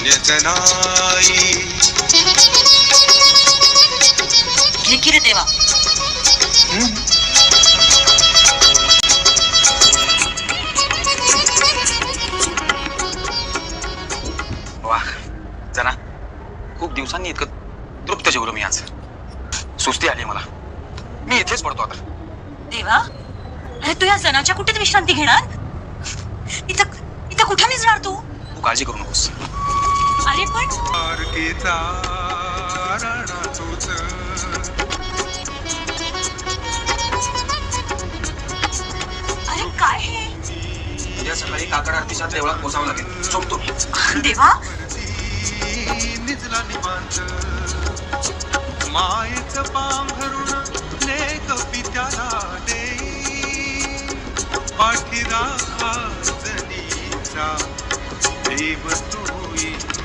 नाही घे की रे देवा. वा जना, खूप दिवसांनी इतकं तृप्त जेवलो मी आज. सुस्ती आली मला. मी इथेच पडतो आता. देवा, अरे तू या जनाच्या कुठे विश्रांती घेणार? इथं इथं कुठे निजणार तू? तू काळजी करू नकोस. अरे पण मार्गेचा राणा तोच अरे काय हे? उद्या सकाळी काकड आरतीच्या देवळात पोचावं लागेल. झोपतो मी. देवा, निजला निवांत मायेच पांघरून लेक पित्याला देई पाठीरा जनीचा देव तो